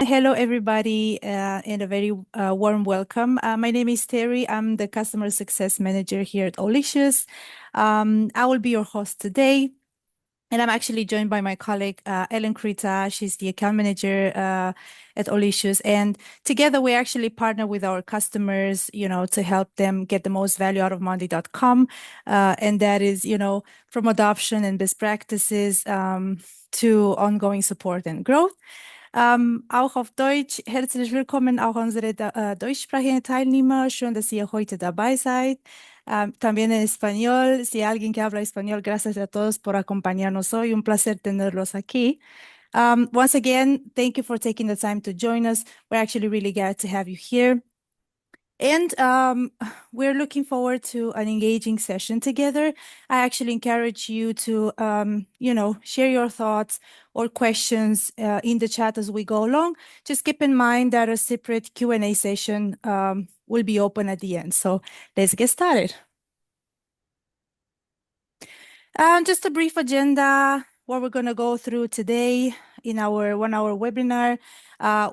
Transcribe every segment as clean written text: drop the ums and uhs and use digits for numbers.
Hello, everybody, and a very warm welcome. My name is Terry. I'm the Customer Success Manager here at Aulysius. I will be your host today, and I'm actually joined by my colleague, Alankrita. She's the account manager at Aulysius, and together we actually partner with our customers, to help them get the most value out of Monday.com, and that is, from adoption and best practices to ongoing support and growth. Auch auf Deutsch, herzlich willkommen auch unsere deutschsprachigen Teilnehmer. Schön, dass ihr heute dabei seid. También en español, si alguien que habla español, gracias a todos por acompañarnos hoy. Un placer tenerlos aquí. Once again, thank you for taking the time to join us. We're actually really glad to have you here. And we're looking forward to an engaging session together. I actually encourage you to, share your thoughts or questions in the chat as we go along. Just keep in mind that a separate Q&A session will be open at the end. So let's get started. Just a brief agenda, what we're going to go through today in our 1-hour webinar.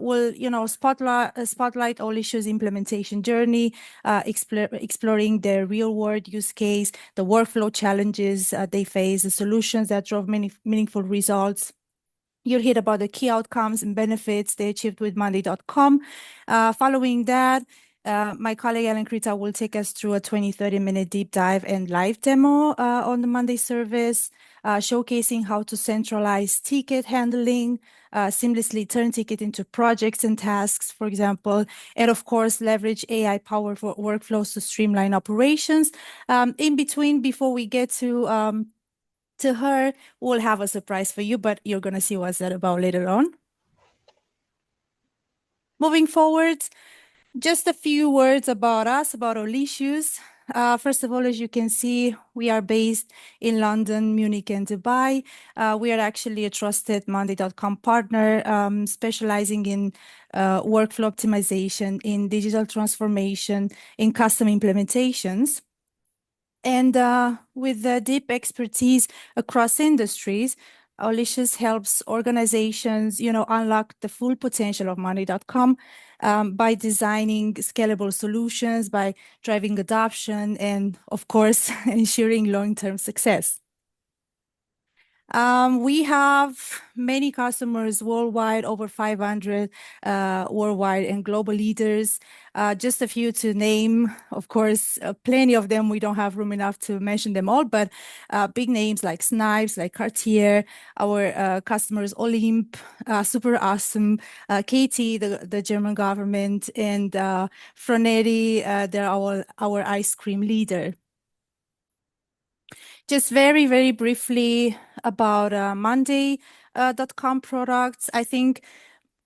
We'll, spotlight Aulysius' implementation journey, exploring their real-world use case, the workflow challenges they face, the solutions that drove meaningful results. You'll hear about the key outcomes and benefits they achieved with Monday.com. Following that, my colleague Alankrita will take us through a 20-30 minute deep dive and live demo on the Monday service, showcasing how to centralize ticket handling, seamlessly turn ticket into projects and tasks, for example, and of course, leverage AI-powered workflows to streamline operations. In between, before we get to her, we'll have a surprise for you, but you're going to see what's that about later on. Moving forward, just a few words about us, about Aulysius. First of all, as you can see, we are based in London, Munich, and Dubai. We are actually a trusted Monday.com partner, specializing in workflow optimization, in digital transformation, in custom implementations. And with the deep expertise across industries, Aulysius helps organizations, unlock the full potential of Monday.com by designing scalable solutions, by driving adoption, and of course, ensuring long-term success. We have many customers worldwide, over 500 worldwide and global leaders. Just a few to name, of course, plenty of them. We don't have room enough to mention them all, but big names like Snipes, like Cartier, our customers Olymp, Super Awesome, Kuete, the German government, and Froneri, they're our ice cream leader. Just very, very briefly about Monday.com products. I think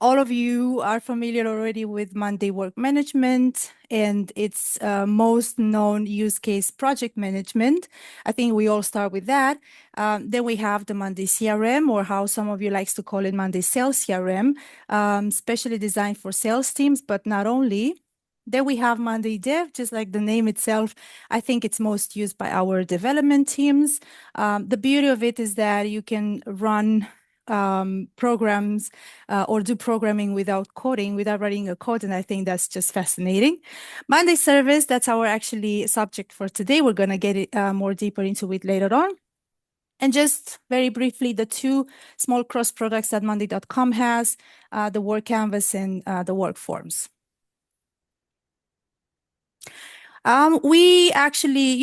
all of you are familiar already with Monday Work Management and its most known use case, project management. I think we all start with that. Then we have the Monday CRM, or how some of you likes to call it, Monday Sales CRM, specially designed for sales teams, but not only. Then we have Monday Dev, just like the name itself. I think it's most used by our development teams. The beauty of it is that you can run programs or do programming without coding, without writing a code, and I think that's just fascinating. Monday Service, that's our actually subject for today. We're going to get it more deeper into it later on. And just very briefly, the two small cross products that Monday.com has, the Work Canvas and the Work Forms. We actually,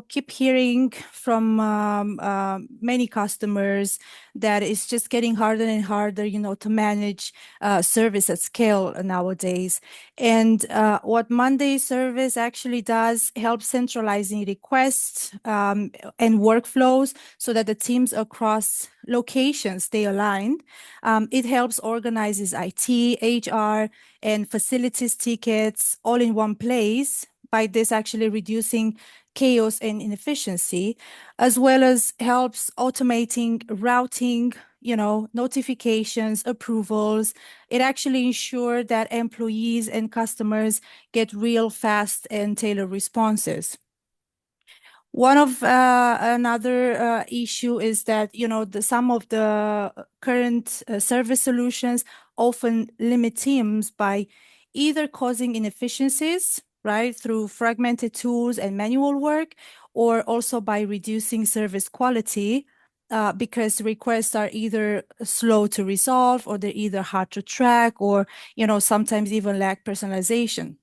keep hearing from many customers that it's just getting harder and harder, to manage service at scale nowadays. And what Monday Service actually does helps centralizing requests and workflows so that the teams across locations stay aligned. It helps organizes IT, HR, and facilities tickets all in one place, by this actually reducing chaos and inefficiency, as well as helps automating routing, notifications, approvals. It actually ensures that employees and customers get real fast and tailored responses. One of another issue is that, some of the current service solutions often limit teams by either causing inefficiencies, right, through fragmented tools and manual work, or also by reducing service quality, because requests are either slow to resolve, or they're either hard to track, or, sometimes even lack personalization,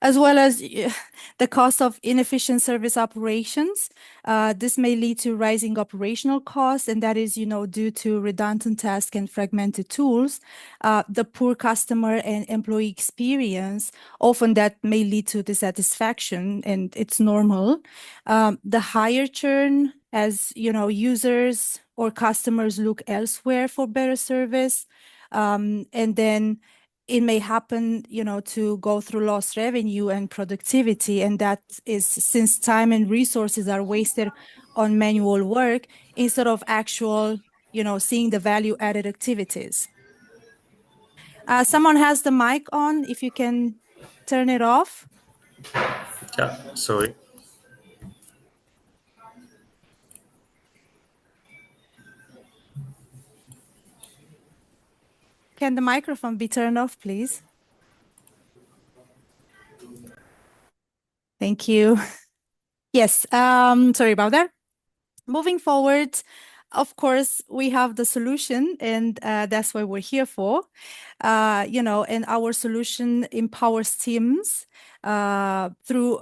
as well as the cost of inefficient service operations. This may lead to rising operational costs, and that is, due to redundant tasks and fragmented tools. The poor customer and employee experience, often that may lead to dissatisfaction, and it's normal. The higher churn, as users or customers look elsewhere for better service, and then it may happen, to go through lost revenue and productivity. And that is since time and resources are wasted on manual work instead of actual, seeing the value added activities. Someone has the mic on, if you can turn it off. Yeah, sorry. Can the microphone be turned off, please? Thank you. Yes, sorry about that. Moving forward, of course, we have the solution, and that's what we're here for. And our solution empowers teams through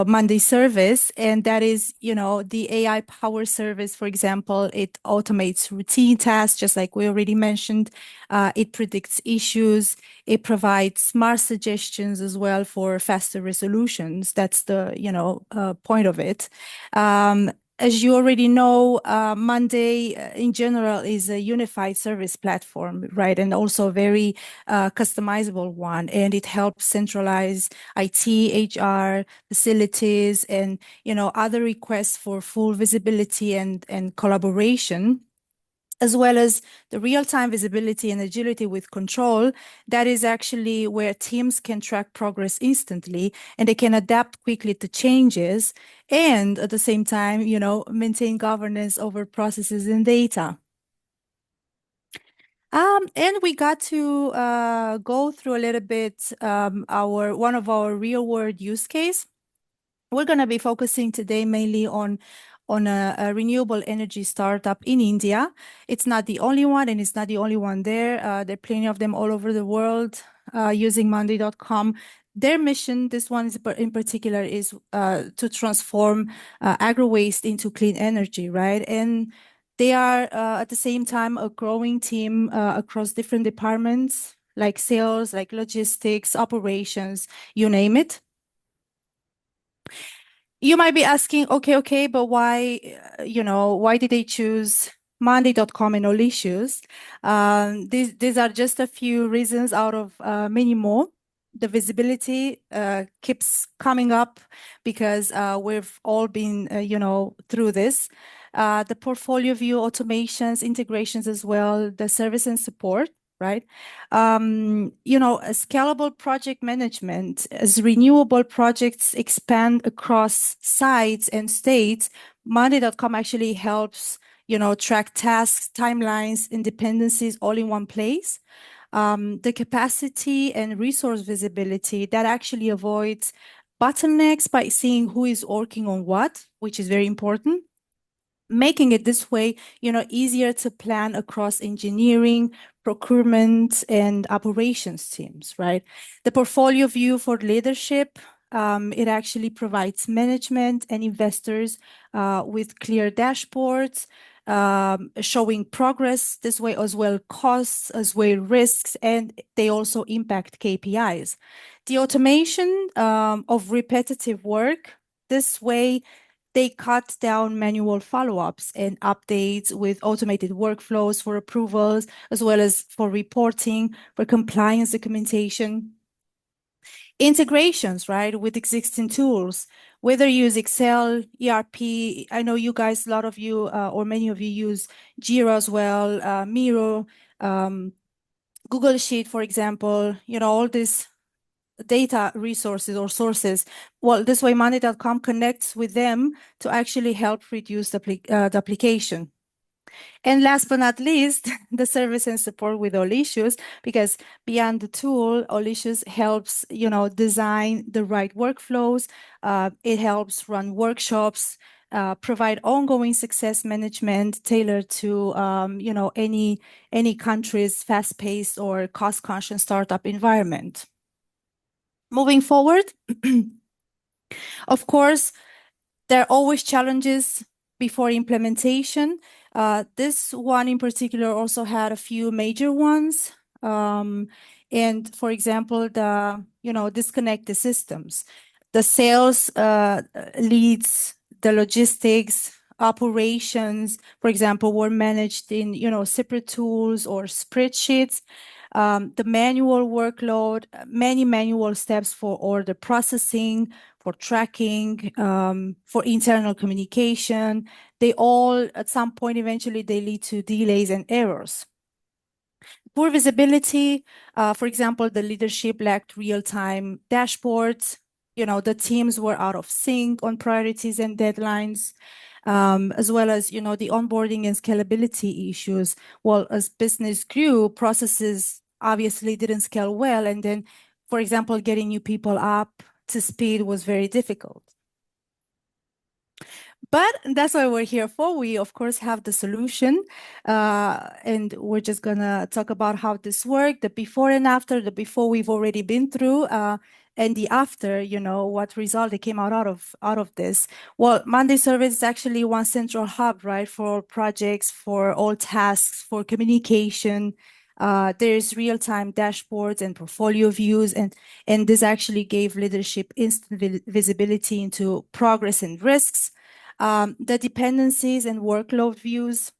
Monday service, and that is, the AI power service. For example, it automates routine tasks, just like we already mentioned. It predicts issues. It provides smart suggestions as well for faster resolutions. That's the, point of it. As you already know, Monday in general is a unified service platform, right? And also a very customizable one. And it helps centralize IT, HR, facilities, and, other requests for full visibility and collaboration, as well as the real-time visibility and agility with control. That is actually where teams can track progress instantly, and they can adapt quickly to changes, and at the same time, maintain governance over processes and data. And we got to go through a little bit one of our real-world use case. We're going to be focusing today mainly on a renewable energy startup in India. It's not the only one, and it's not the only one there. There are plenty of them all over the world using Monday.com. Their mission, this one in particular, is to transform agro-waste into clean energy, right? And they are at the same time a growing team across different departments, like sales, like logistics, operations, you name it. You might be asking, okay, but why, why did they choose Monday.com and Aulysius? These are just a few reasons out of many more. The visibility keeps coming up because we've all been, through this. The portfolio view, automations, integrations as well, the service and support, right? A scalable project management. As renewable projects expand across sites and states, Monday.com actually helps, track tasks, timelines, and dependencies all in one place. The capacity and resource visibility that actually avoids bottlenecks by seeing who is working on what, which is very important, making it this way, easier to plan across engineering, procurement, and operations teams, right? The portfolio view for leadership, it actually provides management and investors with clear dashboards, showing progress this way, as well costs, as well risks, and they also impact KPIs. The automation of repetitive work, this way they cut down manual follow-ups and updates with automated workflows for approvals, as well as for reporting, for compliance documentation. Integrations, right, with existing tools, whether you use Excel, ERP. I know you guys, a lot of you or many of you use Jira as well, Miro, Google Sheet, for example, all these data resources or sources. Well, this way Monday.com connects with them to actually help reduce the application. And last but not least, the service and support with Aulysius, because beyond the tool, Aulysius helps, design the right workflows. It helps run workshops, provide ongoing success management tailored to, any country's fast-paced or cost-conscious startup environment. Moving forward, of course, there are always challenges before implementation. This one in particular also had a few major ones. And for example, disconnect the systems. The sales leads, the logistics, operations, for example, were managed in, separate tools or spreadsheets. The manual workload, many manual steps for order processing, for tracking, for internal communication. They all, at some point, eventually, they lead to delays and errors. Poor visibility, for example, the leadership lacked real-time dashboards. The teams were out of sync on priorities and deadlines, as well as, the onboarding and scalability issues. Well, as business grew, processes obviously didn't scale well. And then, for example, getting new people up to speed was very difficult. But that's what we're here for. We, of course, have the solution. And we're just going to talk about how this worked, the before and after, the before we've already been through, and the after, what result that came out of this. Well, Monday Service is actually one central hub, right, for projects, for all tasks, for communication. There's real-time dashboards and portfolio views, and this actually gave leadership instant visibility into progress and risks. The dependencies and workload views,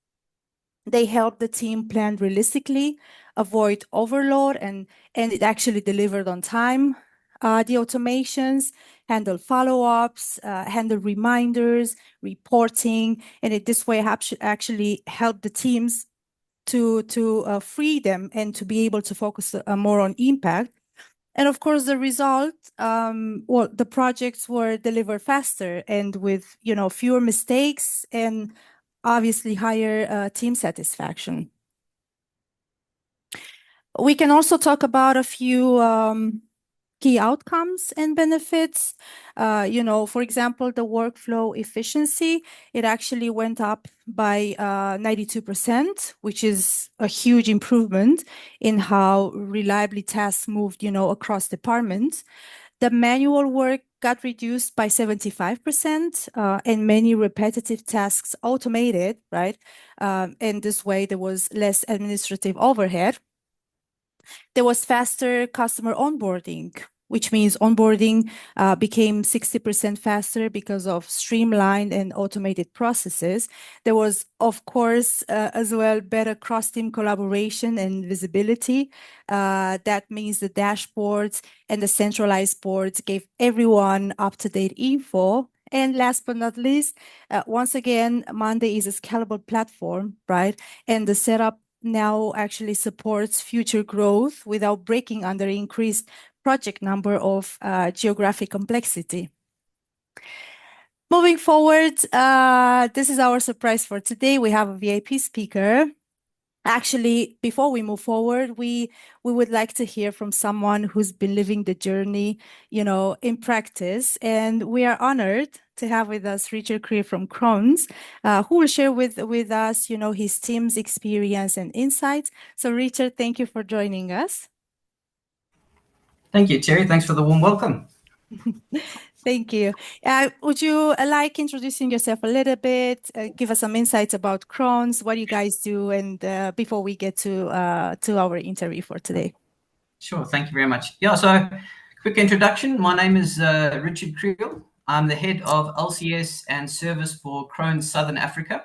they help the team plan realistically, avoid overload, and it actually delivered on time. The automations handle follow-ups, handle reminders, reporting, and this way actually help the teams to free them and to be able to focus more on impact. And of course, the result, the projects were delivered faster and with, fewer mistakes and obviously higher team satisfaction. We can also talk about a few key outcomes and benefits. For example, the workflow efficiency, it actually went up by 92%, which is a huge improvement in how reliably tasks moved, across departments. The manual work got reduced by 75%, and many repetitive tasks automated, right? And this way there was less administrative overhead. There was faster customer onboarding, which means onboarding became 60% faster because of streamlined and automated processes. There was, of course, as well, better cross-team collaboration and visibility. That means the dashboards and the centralized boards gave everyone up-to-date info. And last but not least, once again, Monday is a scalable platform, right? And the setup now actually supports future growth without breaking under increased project number of geographic complexity. Moving forward, this is our surprise for today. We have a VIP speaker. Actually, before we move forward, we would like to hear from someone who's been living the journey, in practice. And we are honored to have with us Richard Kriel from Krones, who will share with us, his team's experience and insights. So Richard, thank you for joining us. Thank you, Terry. Thanks for the warm welcome. Thank you. Would you like introducing yourself a little bit, give us some insights about Krones, what you guys do, and before we get to our interview for today? Sure. Thank you very much. Yeah, so quick introduction. My name is Richard Kriel. I'm the head of Aulysius and service for Krones Southern Africa.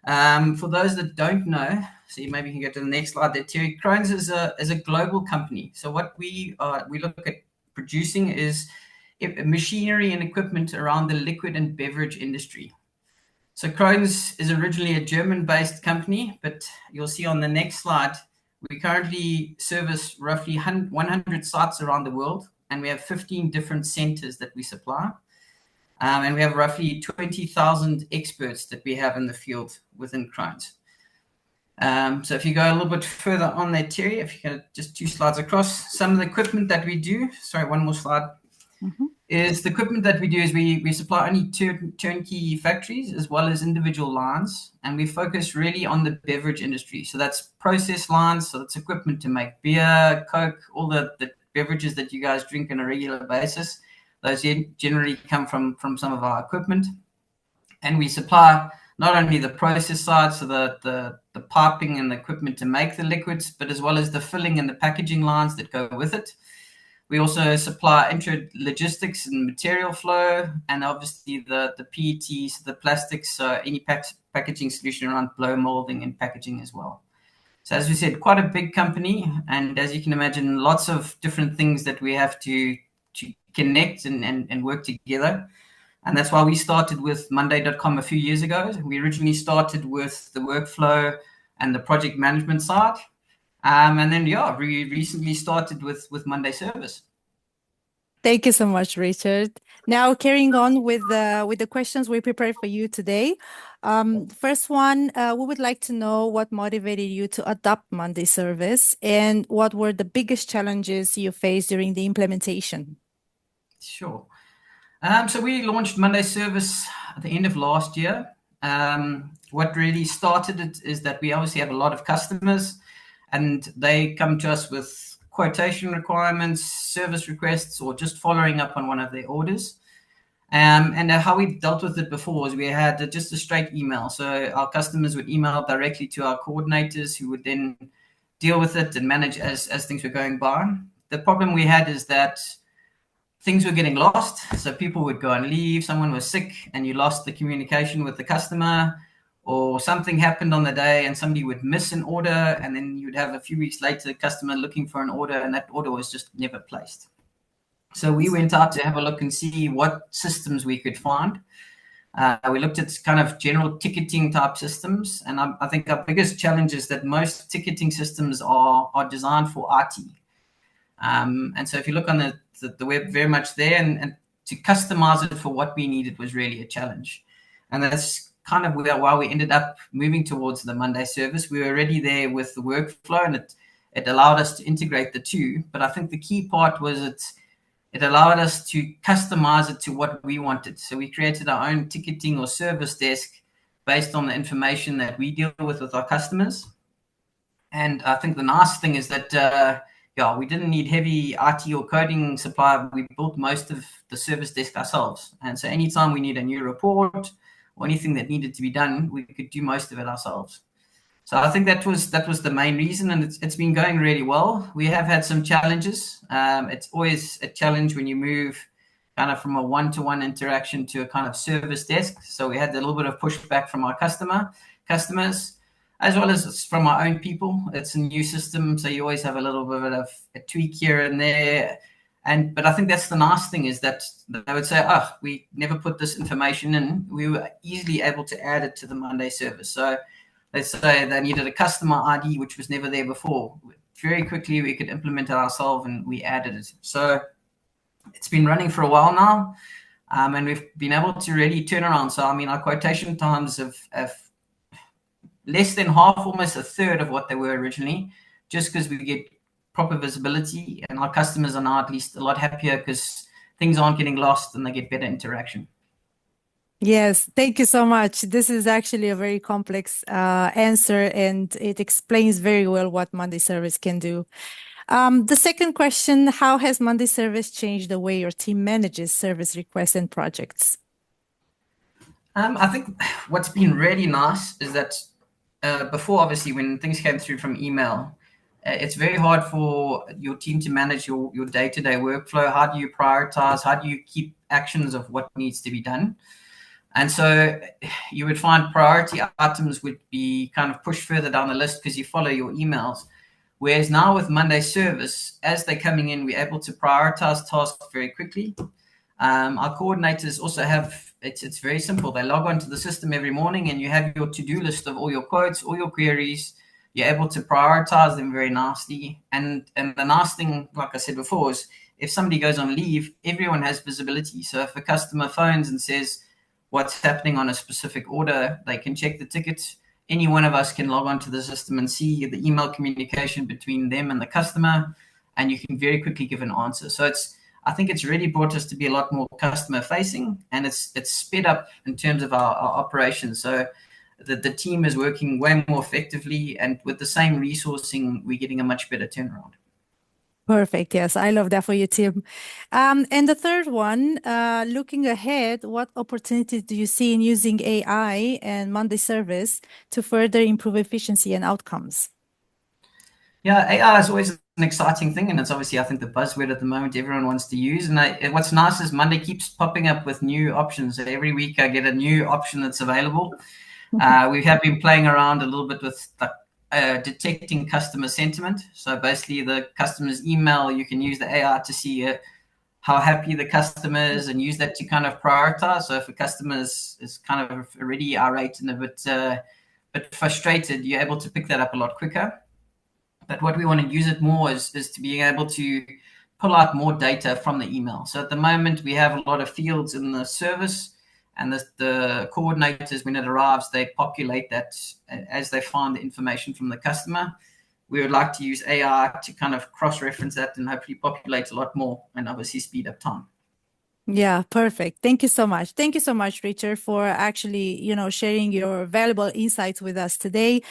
For those that don't know, so maybe you can go to the next slide there, Terry. Krones is a global company. So what we look at producing is machinery and equipment around the liquid and beverage industry. So Krones is originally a German-based company, but you'll see on the next slide, we currently service roughly 100 sites around the world. and we have 15 different centers that we supply. And we have roughly 20,000 experts that we have in the field within Krones. So if you go a little bit further on there, Terry, if you go just 2 slides across, some of the equipment that we do, sorry, one more slide, is the equipment that we do is we supply only turnkey factories as well as individual lines, and we focus really on the beverage industry. So that's process lines, so that's equipment to make beer, Coke, all the beverages that you guys drink on a regular basis. Those generally come from some of our equipment. And we supply not only the process side, so the piping and the equipment to make the liquids, but as well as the filling and the packaging lines that go with it. We also supply intra-logistics and material flow, and obviously the PETs, the plastics, any packaging solution around blow molding and packaging as well. So as we said, quite a big company, and as you can imagine, lots of different things that we have to connect and work together. And that's why we started with Monday.com a few years ago. We originally started with the workflow and the project management side. And then, we recently started with Monday Service. Thank you so much, Richard. Now, carrying on with the questions we prepared for you today. First one, we would like to know what motivated you to adopt Monday Service and what were the biggest challenges you faced during the implementation? Sure. So we launched Monday Service at the end of last year. What really started it is that we obviously have a lot of customers, and they come to us with quotation requirements, service requests, or just following up on one of their orders. And how we dealt with it before was we had just a straight email. So our customers would email directly to our coordinators, who would then deal with it and manage as things were going by. The problem we had is that things were getting lost. So people would go and leave, someone was sick, and you lost the communication with the customer, or something happened on the day and somebody would miss an order, and then you'd have a few weeks later the customer looking for an order, and that order was just never placed. So we went out to have a look and see what systems we could find. We looked at kind of general ticketing type systems, and I think our biggest challenge is that most ticketing systems are designed for IT. And so if you look on the web, very much there, and to customize it for what we needed was really a challenge. And that's kind of why we ended up moving towards the Monday Service. We were already there with the workflow, and it allowed us to integrate the two. But I think the key part was it allowed us to customize it to what we wanted. So we created our own ticketing or service desk based on the information that we deal with our customers. And I think the nice thing is that we didn't need heavy IT or coding supply. We built most of the service desk ourselves. And so anytime we need a new report or anything that needed to be done, we could do most of it ourselves. So I think that was the main reason, and it's been going really well. We have had some challenges. It's always a challenge when you move kind of from a one-to-one interaction to a kind of service desk. So we had a little bit of pushback from our customers, as well as from our own people. It's a new system, so you always have a little bit of a tweak here and there. But I think that's the nice thing, is that they would say, we never put this information in. We were easily able to add it to the Monday Service. So let's say they needed a customer ID, which was never there before. Very quickly, we could implement it ourselves, and we added it. So it's been running for a while now, and we've been able to really turn around. So, I mean, our quotation times have less than half, almost a third of what they were originally, just because we get proper visibility, and our customers are now at least a lot happier because things aren't getting lost and they get better interaction. Yes, thank you so much. This is actually a very complex answer, and it explains very well what Monday Service can do. The second question, how has Monday Service changed the way your team manages service requests and projects? I think what's been really nice is that before, obviously, when things came through from email, it's very hard for your team to manage your day-to-day workflow. How do you prioritize? How do you keep actions of what needs to be done? And so you would find priority items would be kind of pushed further down the list because you follow your emails. Whereas now with Monday Service, as they're coming in, we're able to prioritize tasks very quickly. Our coordinators also have, it's very simple. They log onto the system every morning, and you have your to-do list of all your quotes, all your queries. You're able to prioritize them very nicely. And the nice thing, like I said before, is if somebody goes on leave, everyone has visibility. So if a customer phones and says what's happening on a specific order, they can check the ticket. Any one of us can log onto the system and see the email communication between them and the customer, and you can very quickly give an answer. So I think it's really brought us to be a lot more customer facing, and it's sped up in terms of our operations. So the team is working way more effectively, and with the same resourcing, we're getting a much better turnaround. Perfect. Yes, I love that for you, Tim. And the third one, looking ahead, what opportunities do you see in using AI and Monday service to further improve efficiency and outcomes? Yeah, AI is always an exciting thing, and it's obviously, I think, the buzzword at the moment everyone wants to use. And what's nice is Monday keeps popping up with new options. So every week I get a new option that's available. We have been playing around a little bit with detecting customer sentiment. So basically, the customer's email, you can use the AI to see how happy the customer is and use that to kind of prioritize. So if a customer is kind of already irate and a bit frustrated, you're able to pick that up a lot quicker. But what we want to use it more is to being able to pull out more data from the email. So at the moment, we have a lot of fields in the service, and the coordinators, when it arrives, they populate that as they find the information from the customer. We would like to use AI to kind of cross-reference that and hopefully populate a lot more and obviously speed up time. Yeah, perfect. Thank you so much. Thank you so much, Richard, for actually, sharing your valuable insights with us today.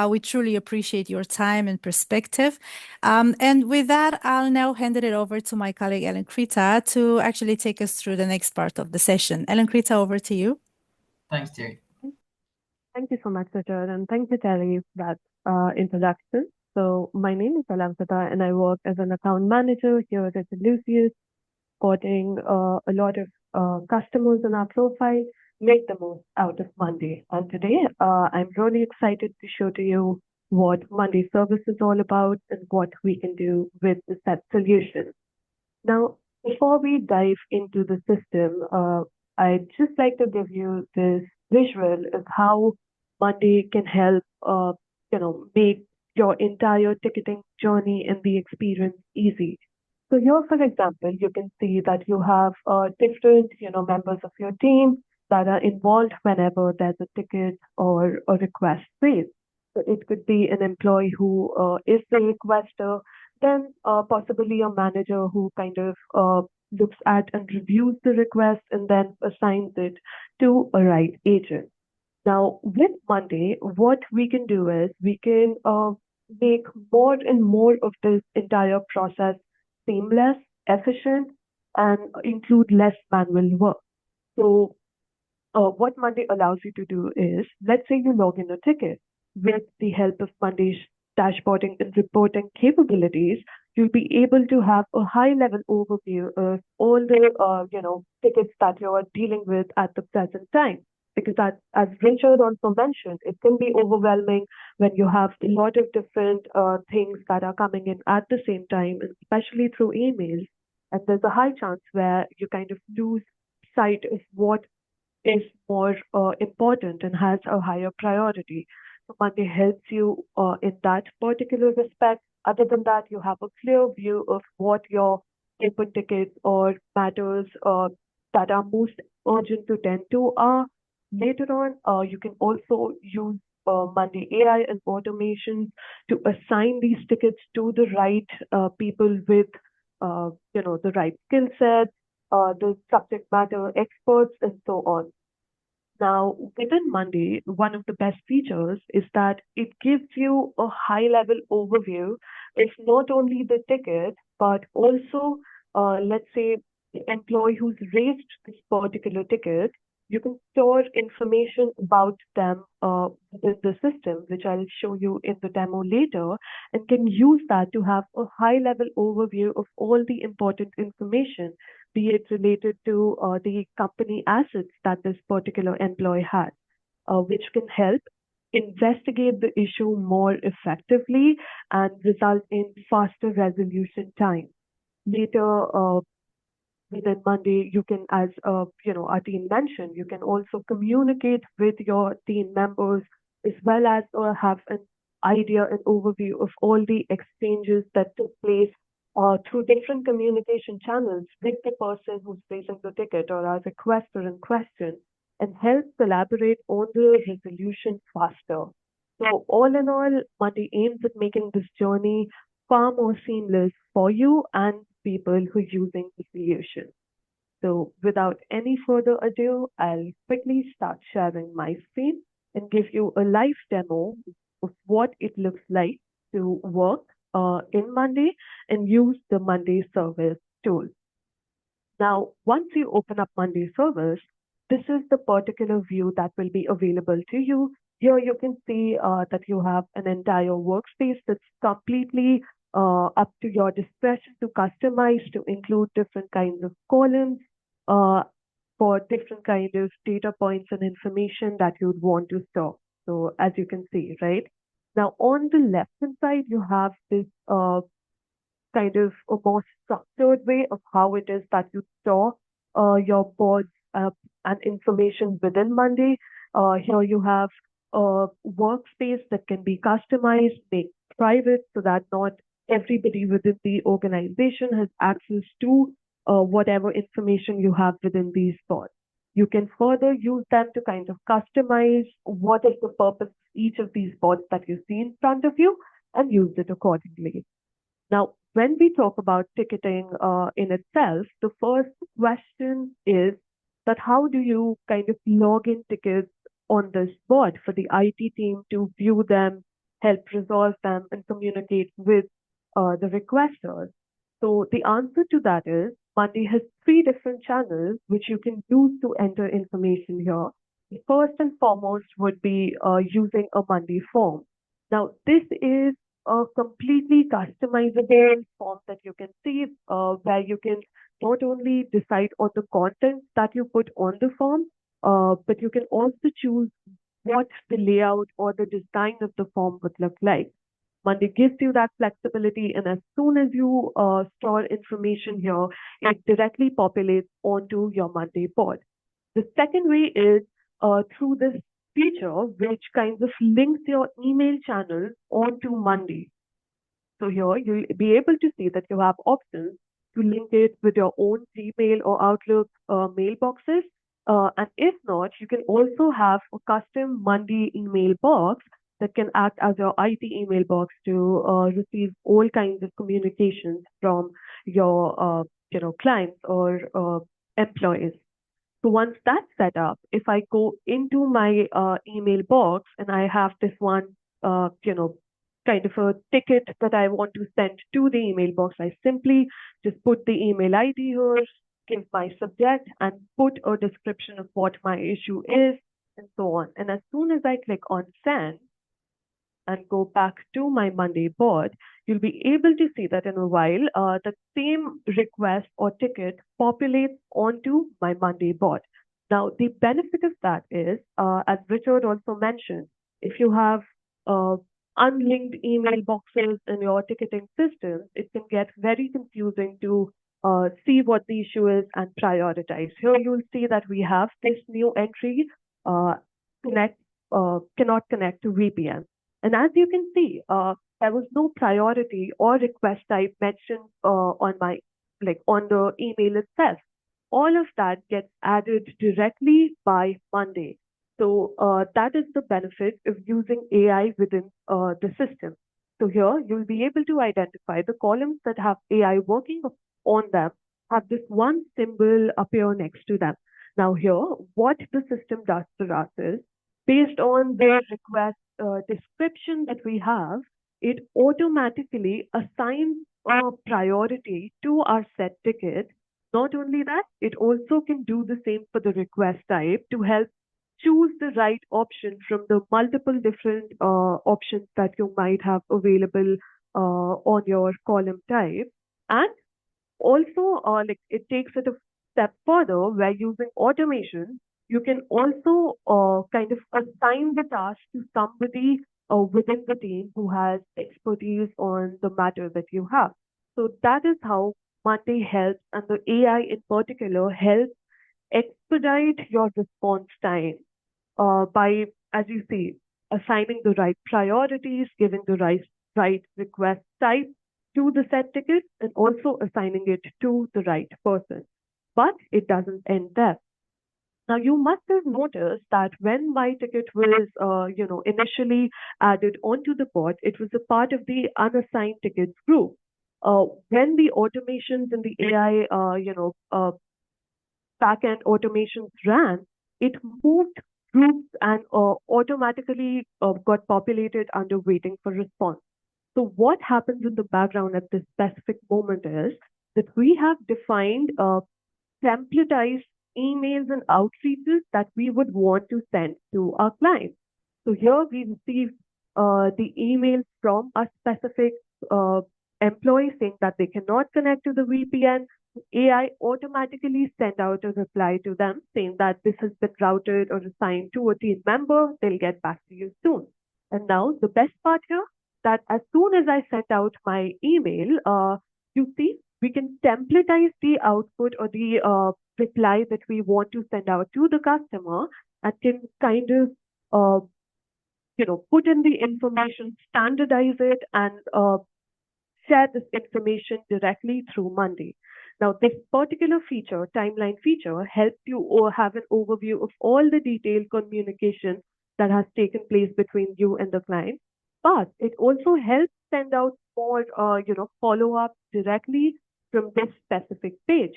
We truly appreciate your time and perspective. And with that, I'll now hand it over to my colleague, Alankrita, to actually take us through the next part of the session. Alankrita, over to you. Thanks, Terry. Thank you so much, Richard, and thank you, Terry, for that introduction. So my name is Alankrita, and I work as an account manager here at Aulysius, supporting a lot of customers in our profile make the most out of Monday. And today, I'm really excited to show to you what Monday service is all about and what we can do with the set solution. Now, before we dive into the system, I'd just like to give you this visual of how Monday can help, make your entire ticketing journey and the experience easy. So here, for example, you can see that you have different, members of your team that are involved whenever there's a ticket or a request raised. So it could be an employee who is the requester, then possibly a manager who kind of looks at and reviews the request and then assigns it to a right agent. Now, with Monday, what we can do is we can make more and more of this entire process seamless, efficient, and include less manual work. So what Monday allows you to do is, let's say you log in a ticket. With the help of Monday's dashboarding and reporting capabilities, you'll be able to have a high-level overview of all the tickets that you are dealing with at the present time. Because as Richard also mentioned, it can be overwhelming when you have a lot of different things that are coming in at the same time, especially through emails. And there's a high chance where you kind of lose sight of what is more important and has a higher priority. So Monday helps you in that particular respect. Other than that, you have a clear view of what your input tickets or matters that are most urgent to tend to are. Later on, you can also use Monday AI and automations to assign these tickets to the right people with, the right skill sets, the subject matter experts, and so on. Now, within Monday, one of the best features is that it gives you a high-level overview of not only the ticket, but also, let's say, the employee who's raised this particular ticket. You can store information about them within the system, which I'll show you in the demo later, and can use that to have a high-level overview of all the important information, be it related to the company assets that this particular employee has, which can help investigate the issue more effectively and result in faster resolution time. Later, within Monday, you can, as our team mentioned, you can also communicate with your team members as well as have an idea and overview of all the exchanges that took place through different communication channels with the person who's raising the ticket or our requester in question and help collaborate on the resolution faster. So all in all, Monday aims at making this journey far more seamless for you and people who are using the solution. So without any further ado, I'll quickly start sharing my screen and give you a live demo of what it looks like to work in Monday and use the Monday service tool. Now, once you open up Monday service, this is the particular view that will be available to you. Here you can see that you have an entire workspace that's completely up to your discretion to customize to include different kinds of columns uh, for different kind of data points and information that you'd want to store. So as you can see, right? Now on the left hand side, you have this kind of a more structured way of how it is that you store your boards and information within Monday. Here you have a workspace that can be customized, made private so that not everybody within the organization has access to whatever information you have within these boards. You can further use them to kind of customize what is the purpose of each of these boards that you see in front of you and use it accordingly. Now, when we talk about ticketing in itself, the first question is that how do you kind of log in tickets on this board for the IT team to view them, help resolve them, and communicate with the requesters? So the answer to that is Monday has three different channels which you can use to enter information here. The first and foremost would be using a Monday form. Now, this is a completely customizable form that you can see where you can not only decide on the content that you put on the form, but you can also choose what the layout or the design of the form would look like. Monday gives you that flexibility, and as soon as you store information here, it directly populates onto your Monday board. The second way is through this feature, which kind of links your email channel onto Monday. So here you'll be able to see that you have options to link it with your own Gmail or Outlook mailboxes. And if not, you can also have a custom Monday email box that can act as your IT email box to receive all kinds of communications from your clients or employees. So once that's set up, if I go into my email box and I have this one, kind of a ticket that I want to send to the email box, I simply just put the email ID here, give my subject, and put a description of what my issue is, and so on. And as soon as I click on send and go back to my Monday board, you'll be able to see that in a while, the same request or ticket populates onto my Monday board. Now, the benefit of that is, as Richard also mentioned, if you have unlinked email boxes in your ticketing system, it can get very confusing to see what the issue is and prioritize. Here you'll see that we have this new entry, cannot connect to VPN. And as you can see, there was no priority or request type mentioned on the email itself. All of that gets added directly by Monday. So that is the benefit of using AI within the system. So here you'll be able to identify the columns that have AI working on them, have this one symbol appear next to them. Now here, what the system does for us is, based on the request description that we have, it automatically assigns a priority to our set ticket. Not only that, it also can do the same for the request type to help choose the right option from the multiple different options that you might have available on your column type. And also, it takes it a step further where using automation, you can also kind of assign the task to somebody within the team who has expertise on the matter that you have. So that is how Monday helps, and the AI in particular helps expedite your response time by, as you see, assigning the right priorities, giving the right request type, to the said ticket and also assigning it to the right person. But it doesn't end there. Now, you must have noticed that when my ticket was, initially added onto the pod, it was a part of the unassigned tickets group. When the automations in the AI, backend automations ran, it moved groups and automatically got populated under waiting for response. So what happens in the background at this specific moment is that we have defined templatized emails and outreaches that we would want to send to our clients. So here we receive the emails from a specific employee saying that they cannot connect to the VPN. AI automatically send out a reply to them saying that this has been routed or assigned to a team member. They'll get back to you soon. And now the best part here, that as soon as I sent out my email, you see, we can templatize the output or the reply that we want to send out to the customer and can kind of, put in the information, standardize it, and share this information directly through Monday. Now, this particular feature, timeline feature, helps you or have an overview of all the detailed communication that has taken place between you and the client. But it also helps send out more, follow-up directly from this specific page.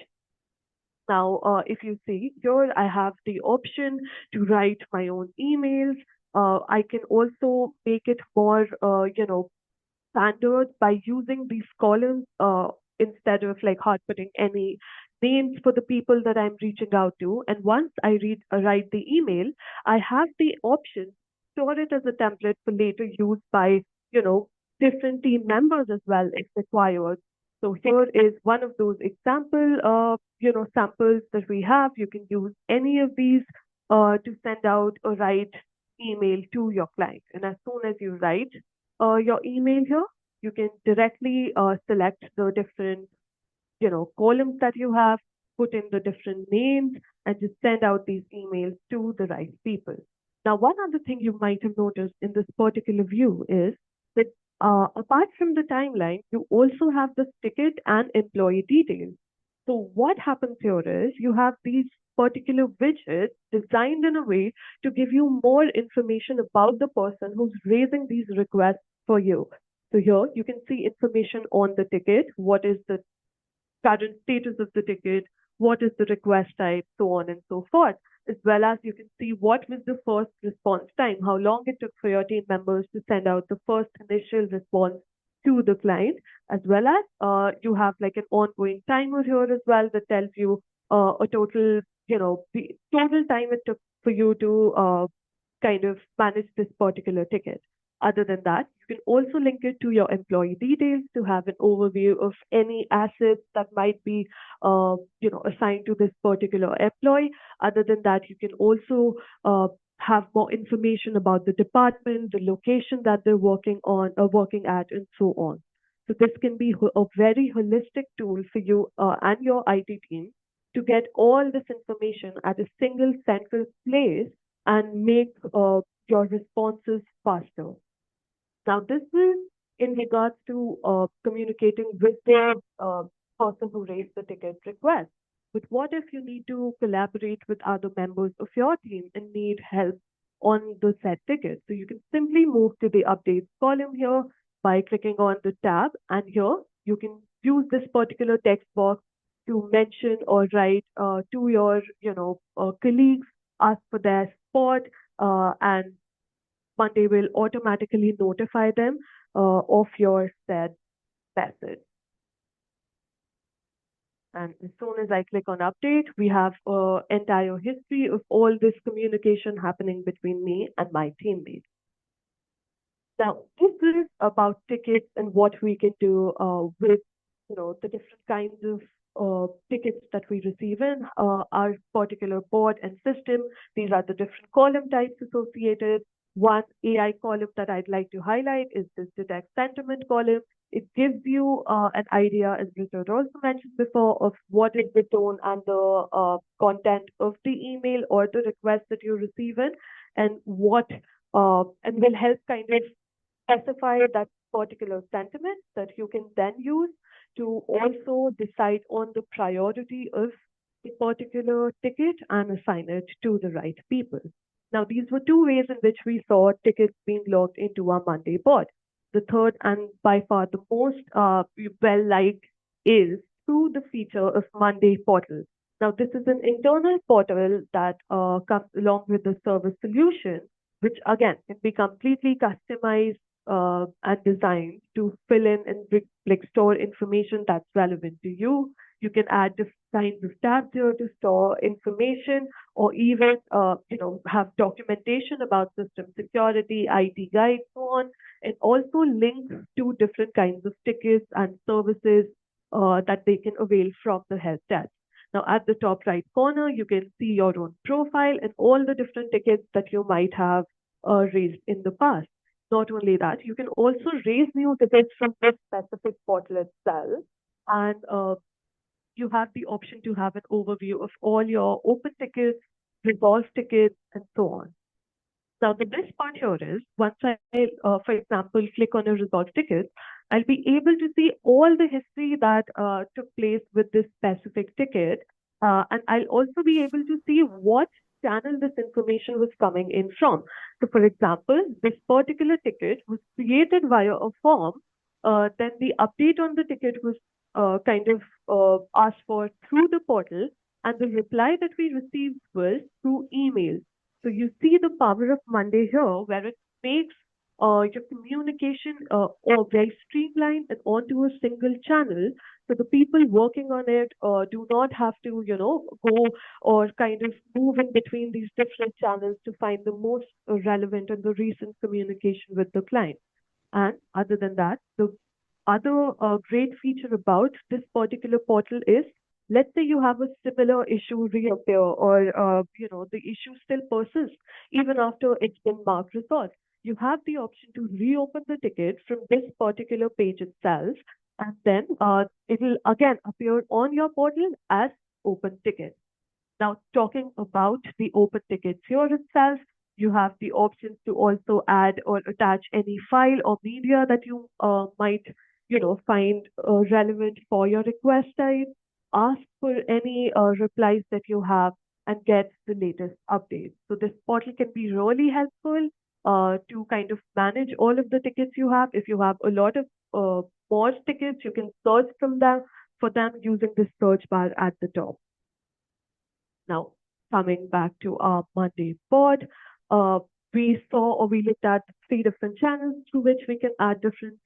Now, if you see here, I have the option to write my own emails. I can also make it more, standard by using these columns instead of like hard putting any names for the people that I'm reaching out to. And once I write the email, I have the option to store it as a template for later use by, different team members as well if required. So here is one of those example, samples that we have. You can use any of these to send out or write email to your client. And as soon as you write your email here, you can directly select the different, columns that you have, put in the different names, and just send out these emails to the right people. Now, one other thing you might have noticed in this particular view is that apart from the timeline, you also have the ticket and employee details. So what happens here is you have these particular widgets designed in a way to give you more information about the person who's raising these requests for you. So here you can see information on the ticket, what is the current status of the ticket, what is the request type, so on and so forth, as well as you can see what was the first response time, how long it took for your team members to send out the first initial response to the client, as well as you have like an ongoing timer here as well that tells you a total, the total time it took for you to kind of manage this particular ticket. Other than that, you can also link it to your employee details to have an overview of any assets that might be, assigned to this particular employee. Other than that, you can also have more information about the department, the location that they're working on or working at, and so on. So this can be a very holistic tool for you and your IT team to get all this information at a single central place and make your responses faster. Now, this is in regards to communicating with the person who raised the ticket request. But what if you need to collaborate with other members of your team and need help on the said ticket? So you can simply move to the updates column here by clicking on the tab, and here you can use this particular text box to mention or write to your colleagues, ask for their support, and Monday will automatically notify them of your said message. And as soon as I click on update, we have an entire history of all this communication happening between me and my teammates. Now, this is about tickets and what we can do with the different kinds of tickets that we receive in our particular board and system. These are the different column types associated. One AI column that I'd like to highlight is this detect sentiment column. It gives you an idea, as Richard also mentioned before, of what is the tone and the content of the email or the request that you receive in, and what and will help kind of specify that particular sentiment that you can then use to also decide on the priority of a particular ticket and assign it to the right people. Now, these were two ways in which we saw tickets being logged into our Monday bot. The third and by far the most well-liked is through the feature of Monday portal. Now, this is an internal portal that comes along with the service solution, which again can be completely customized and designed to fill in and store information that's relevant to you. You can add different kinds of tabs here to store information, or even have documentation about system security, IT guides, so on, and also links to different kinds of tickets and services that they can avail from the help desk. Now, at the top right corner, you can see your own profile and all the different tickets that you might have raised in the past. Not only that, you can also raise new tickets from this specific portal itself, and you have the option to have an overview of all your open tickets, resolved tickets, and so on. Now, the best part here is once I, for example, click on a resolved ticket, I'll be able to see all the history that took place with this specific ticket. And I'll also be able to see what channel this information was coming in from. So, for example, this particular ticket was created via a form. Then the update on the ticket was asked for through the portal, and the reply that we received was through email. So you see the power of Monday here, where it makes your communication very streamlined and onto a single channel. So the people working on it do not have to, go or kind of move in between these different channels to find the most relevant and the recent communication with the client. And other than that, the other great feature about this particular portal is, let's say you have a similar issue reappear, or the issue still persists even after it's been marked resolved. You have the option to reopen the ticket from this particular page itself, and then it will again appear on your portal as open ticket. Now, talking about the open tickets here itself, you have the options to also add or attach any file or media that you might, find relevant for your request type, ask for any replies that you have, and get the latest updates. So this portal can be really helpful to kind of manage all of the tickets you have. If you have a lot of more tickets, you can search from them for them using the search bar at the top. Now, coming back to our Monday board, we looked at three different channels through which we can add different,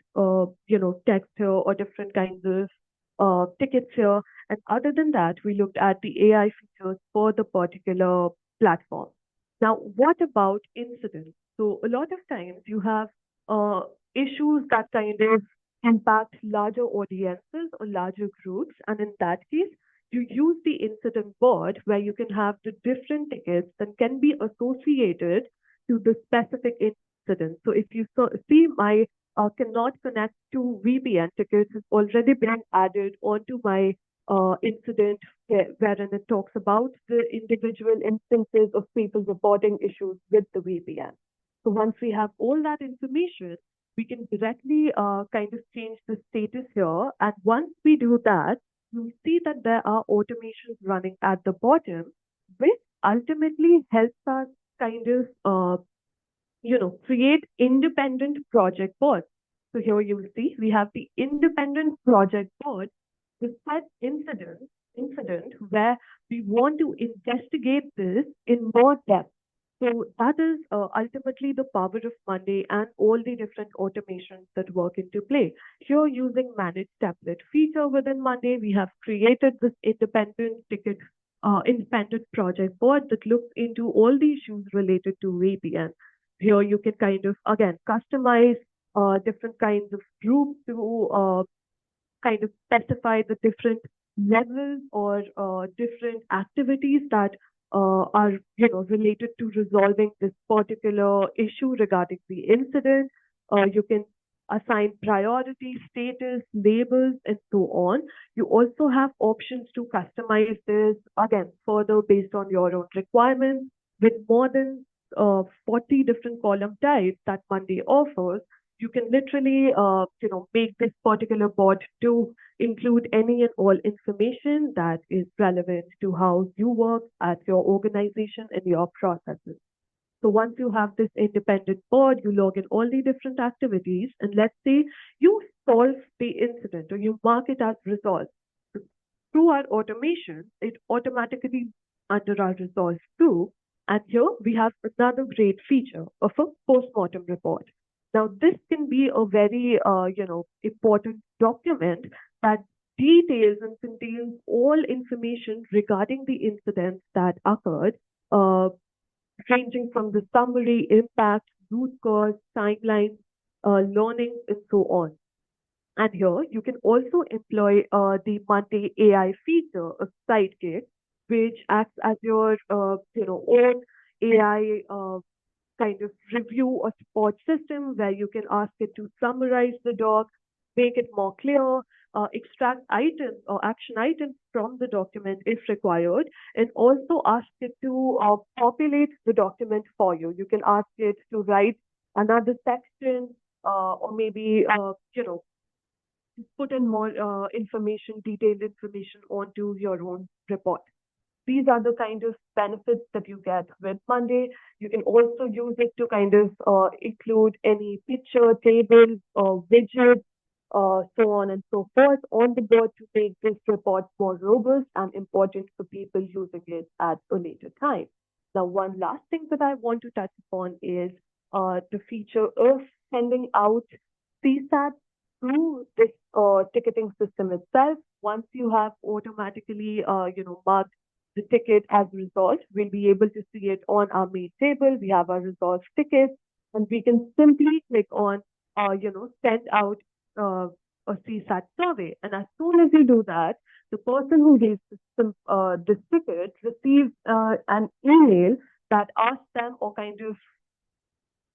text here or different kinds of tickets here. And other than that, we looked at the AI features for the particular platform. Now, what about incidents? So a lot of times you have issues that kind of impact larger audiences or larger groups. And in that case, you use the incident board where you can have the different tickets that can be associated to the specific incident. So if you see my cannot connect to VPN tickets has already been added onto my incident, wherein it talks about the individual instances of people reporting issues with the VPN. So once we have all that information, we can directly kind of change the status here. And once we do that, you see that there are automations running at the bottom, which ultimately helps us kind of, create independent project boards. So here you will see we have the independent project board with that incident where we want to investigate this in more depth. So that is ultimately the power of Monday and all the different automations that work into play. Here, using Manage Template feature within Monday, we have created this independent project board that looks into all the issues related to VPN. Here, you can kind of, again, customize different kinds of groups to kind of specify the different levels or different activities that are related to resolving this particular issue regarding the incident. You can assign priority, status, labels, and so on. You also have options to customize this, again, further based on your own requirements. With more than 40 different column types that Monday offers, you can literally, make this particular bot to include any and all information that is relevant to how you work at your organization and your processes. So once you have this independent board, you log in all the different activities, and let's say you solve the incident or you mark it as resolved. Through our automation, it automatically under our resolve too. And here we have another great feature of a postmortem report. Now, this can be a very, important document that details and contains all information regarding the incidents that occurred, uh, ranging from the summary, impact, root cause, timeline, learning, and so on. And here you can also employ the Monday AI feature of Sidekick, which acts as your own AI kind of review or support system where you can ask it to summarize the doc, make it more clear, extract items or action items from the document if required, and also ask it to populate the document for you. You can ask it to write another section or maybe, put in more information, detailed information onto your own report. These are the kind of benefits that you get with Monday. You can also use it to kind of include any picture, tables, or widgets, so on and so forth on the board to make this report more robust and important for people using it at a later time. Now, one last thing that I want to touch upon is the feature of sending out CSAT through this ticketing system itself. Once you have automatically, marked the ticket as resolved, we'll be able to see it on our main table. We have our resolved tickets, and we can simply click on, send out a CSAT survey. And as soon as you do that, the person who raised this ticket receives an email that asks them or kind of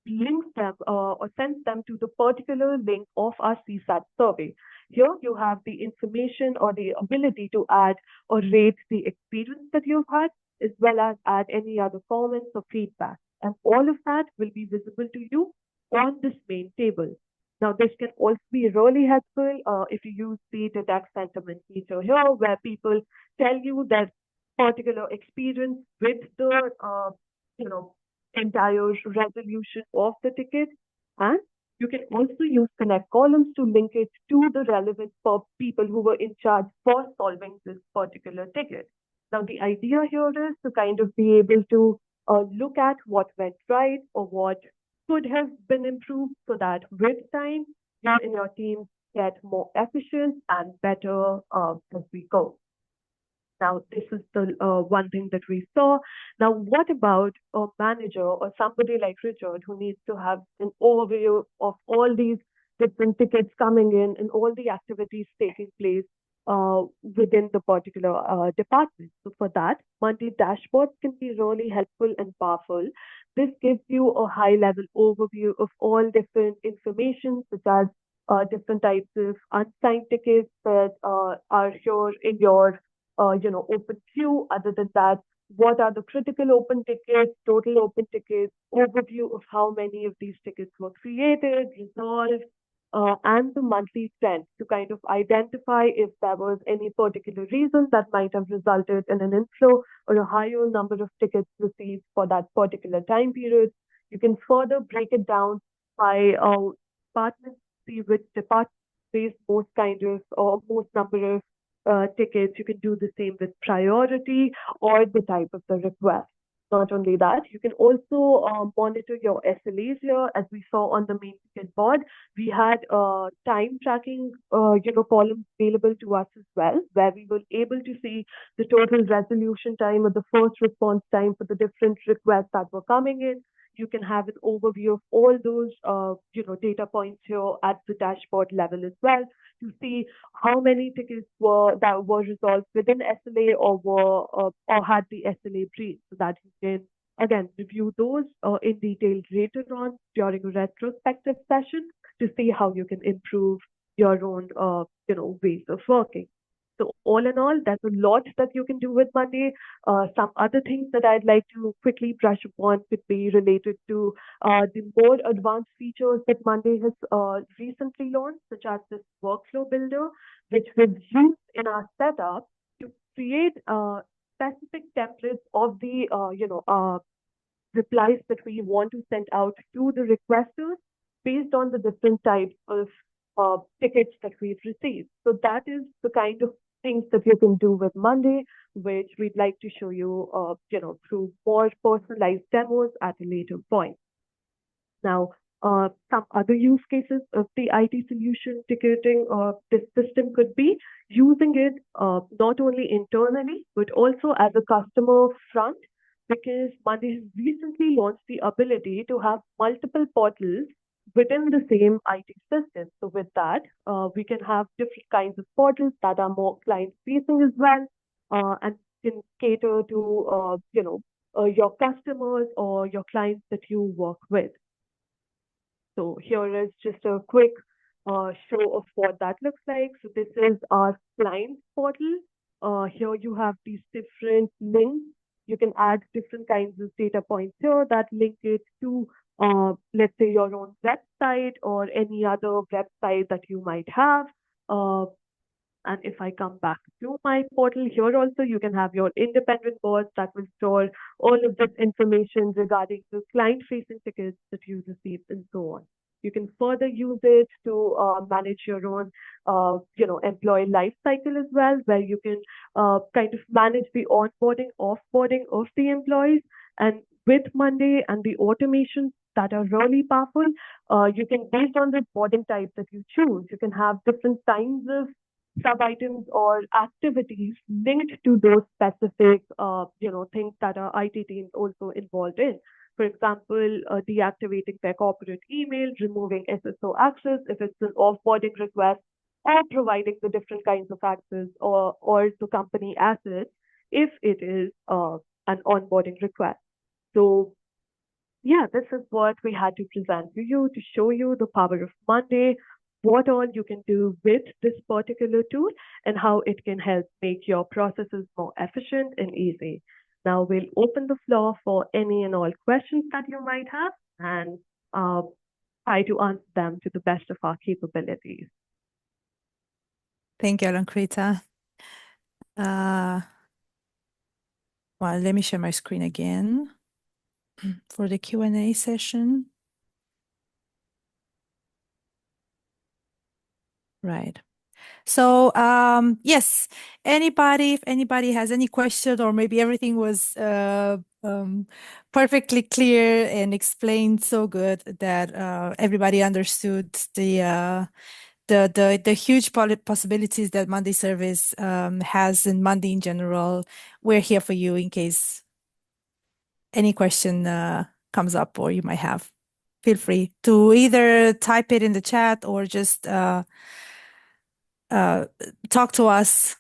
links them or sends them to the particular link of our CSAT survey. Here you have the information or the ability to add or rate the experience that you've had, as well as add any other comments or feedback. And all of that will be visible to you on this main table. Now, this can also be really helpful if you use the detect sentiment feature here, where people tell you their particular experience with the, entire resolution of the ticket. And you can also use connect columns to link it to the relevant people who were in charge for solving this particular ticket. Now, the idea here is to kind of be able to look at what went right or what could have been improved so that with time, you and your team get more efficient and better as we go. Now, this is the one thing that we saw. Now, what about a manager or somebody like Richard who needs to have an overview of all these different tickets coming in and all the activities taking place within the particular department? So for that, Monday dashboards can be really helpful and powerful. This gives you a high-level overview of all different information, such as different types of unsigned tickets that are here in your open queue. Other than that, what are the critical open tickets, total open tickets, overview of how many of these tickets were created, resolved, and the monthly trend to kind of identify if there was any particular reason that might have resulted in an inflow or a higher number of tickets received for that particular time period. You can further break it down by departments, see which department raised most kind of or most number of tickets. You can do the same with priority or the type of the request. Not only that, you can also monitor your SLAs here. As we saw on the main ticket board, we had time tracking columns available to us as well, where we were able to see the total resolution time or the first response time for the different requests that were coming in. You can have an overview of all those data points here at the dashboard level as well, to see how many tickets were resolved within SLA or had the SLA breach, so that you can again review those in detail later on during a retrospective session to see how you can improve your own ways of working. So all in all, there's a lot that you can do with Monday. Some other things that I'd like to quickly brush upon could be related to the more advanced features that Monday has recently launched, such as this workflow builder, which we've used in our setup to create specific templates of the replies that we want to send out to the requesters based on the different types of tickets that we've received. So that is the kind of things that you can do with Monday, which we'd like to show you, through more personalized demos at a later point. Now, some other use cases of the IT solution ticketing this system could be using it not only internally, but also as a customer front, because Monday has recently launched the ability to have multiple portals within the same IT system. So with that, we can have different kinds of portals that are more client-facing as well, and can cater to, your customers or your clients that you work with. So here is just a quick show of what that looks like. So this is our client portal. Here you have these different links. You can add different kinds of data points here that link it to, let's say, your own website or any other website that you might have. And if I come back to my portal here also, you can have your independent boards that will store all of this information regarding the client-facing tickets that you received and so on. You can further use it to manage your own, employee life cycle as well, where you can kind of manage the onboarding, offboarding of the employees. And with Monday and the automations that are really powerful, you can, based on the boarding type that you choose, you can have different kinds of sub-items or activities linked to those specific, things that our IT teams also involved in. For example, deactivating their corporate email, removing SSO access if it's an offboarding request, or providing the different kinds of access or the company assets if it is an onboarding request. So yeah, this is what we had to present to you to show you the power of Monday, what all you can do with this particular tool, and how it can help make your processes more efficient and easy. Now we'll open the floor for any and all questions that you might have and try to answer them to the best of our capabilities. Thank you, Alankrita. Well, let me share my screen again for the Q&A session. Right. So yes, if anybody has any question, or maybe everything was perfectly clear and explained so good that everybody understood the huge possibilities that Monday service has, and Monday in general, we're here for you in case any question comes up or you might have. Feel free to either type it in the chat or just talk to us.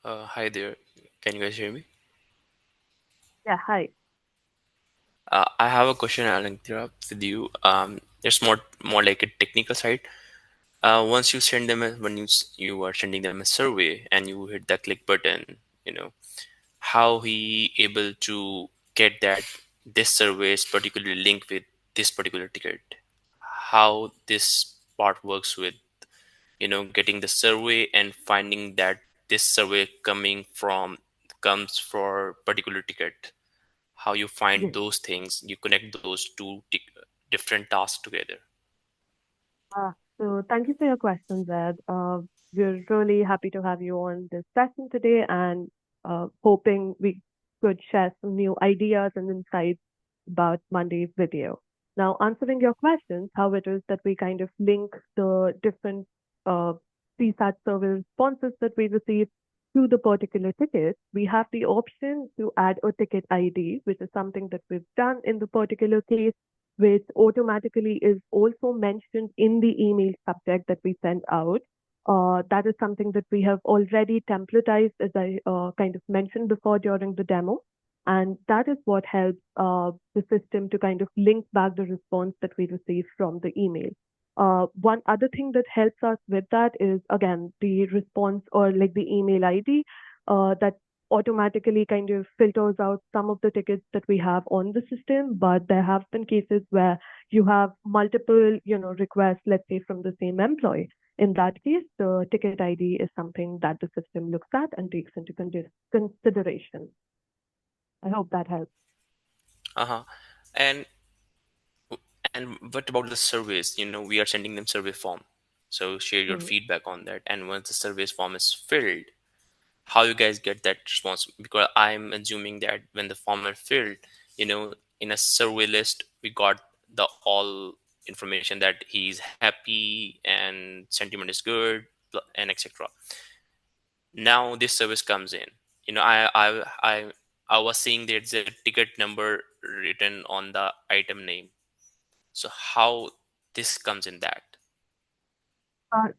Hi there. Can you guys hear me? Yeah, hi. I have a question, Alankrita, with you. It's more like a technical side. Once you send them you are sending them a survey and you hit the click button, how he able to get that this survey is particularly linked with this particular ticket? How this part works with getting the survey and finding that this survey comes for particular ticket? How you find Yes. those things, you connect those two different tasks together? So thank you for your question, Zed. We're really happy to have you on this session today, and hoping we could share some new ideas and insights about Monday's video. Now, answering your questions, how it is that we kind of link the different CSAT survey responses that we receive to the particular ticket, we have the option to add a ticket ID, which is something that we've done in the particular case, which automatically is also mentioned in the email subject that we send out. That is something that we have already templatized, as I kind of mentioned before during the demo. And that is what helps the system to kind of link back the response that we receive from the email. One other thing that helps us with that is, again, the response or like the email ID that automatically kind of filters out some of the tickets that we have on the system. But there have been cases where you have multiple, requests, let's say from the same employee. In that case, the ticket ID is something that the system looks at and takes into consideration. I hope that helps. Uh-huh. And what about the surveys? We are sending them survey form. So share your Mm. feedback on that. And once the survey form is filled, how you guys get that response? Because I'm assuming that when the form is filled, in a survey list, we got the all information that he's happy and sentiment is good and etc. Now this service comes in. I was seeing there's a ticket number written on the item name. So how this comes in that?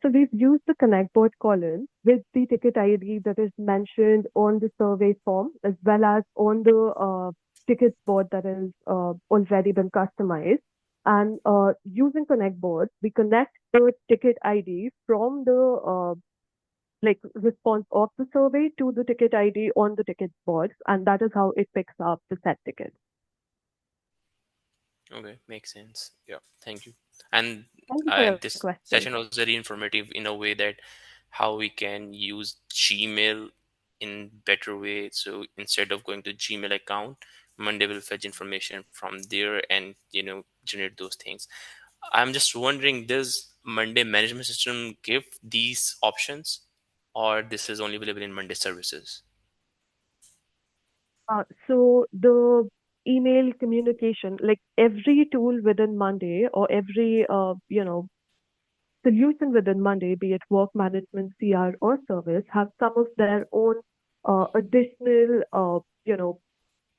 So we've used the connect board column with the ticket ID that is mentioned on the survey form, as well as on the ticket board that is already been customized. And using connect board, we connect the ticket ID from the response of the survey to the ticket ID on the ticket board, and that is how it picks up the set ticket. Okay, makes sense. Yeah, thank you. And Thank you for your this question. session was very informative in a way that how we can use Gmail in better way. So instead of going to Gmail account, Monday will fetch information from there and generate those things. I'm just wondering, does Monday management system give these options, or this is only available in Monday services? So the email communication, like every tool within Monday or every solution within Monday, be it work management, CR, or service, have some of their own additional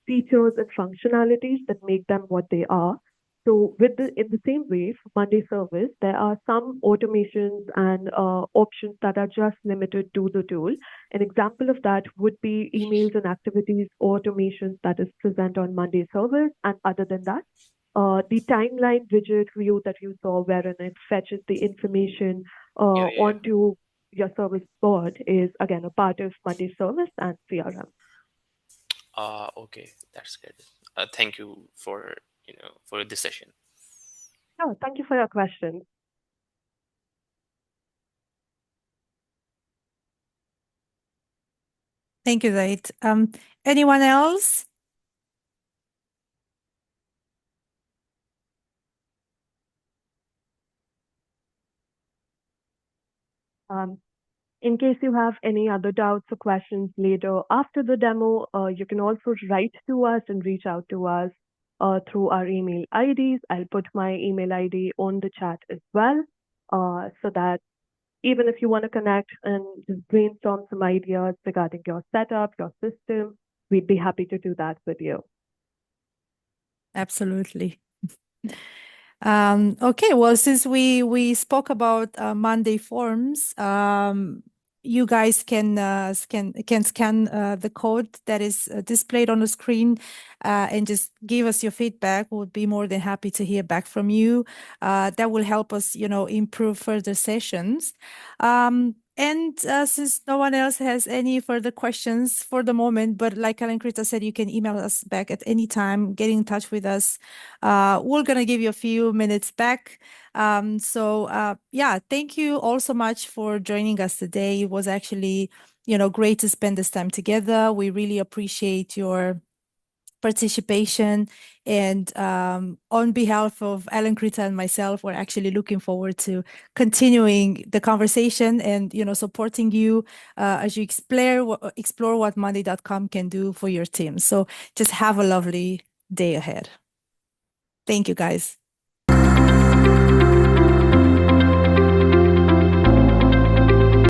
features and functionalities that make them what they are. So in the same way, for Monday service, there are some automations and options that are just limited to the tool. An example of that would be emails and activities automations that is present on Monday service. And other than that, the timeline widget view that you saw, wherein it fetches the information Yeah. onto your service board, is again a part of Monday service and CRM. Okay, that's good. Thank you for this session. Oh, thank you for your question. Thank you, Zaid. Anyone else? In case you have any other doubts or questions later after the demo, you can also write to us and reach out to us through our email IDs. I'll put my email ID on the chat as well, so that even if you want to connect and just brainstorm some ideas regarding your setup, your system, we'd be happy to do that with you. Absolutely. Okay, well, since we spoke about Monday forms, you guys can scan the code that is displayed on the screen and just give us your feedback. We'll be more than happy to hear back from you. That will help us, improve further sessions. And since no one else has any further questions for the moment, but like Alankrita said, you can email us back at any time, get in touch with us. We're going to give you a few minutes back. Yeah, thank you all so much for joining us today. It was actually, great to spend this time together. We really appreciate your participation. And on behalf of Alankrita and myself, we're actually looking forward to continuing the conversation and, supporting you as you explore what Monday.com can do for your team. So just have a lovely day ahead. Thank you, guys.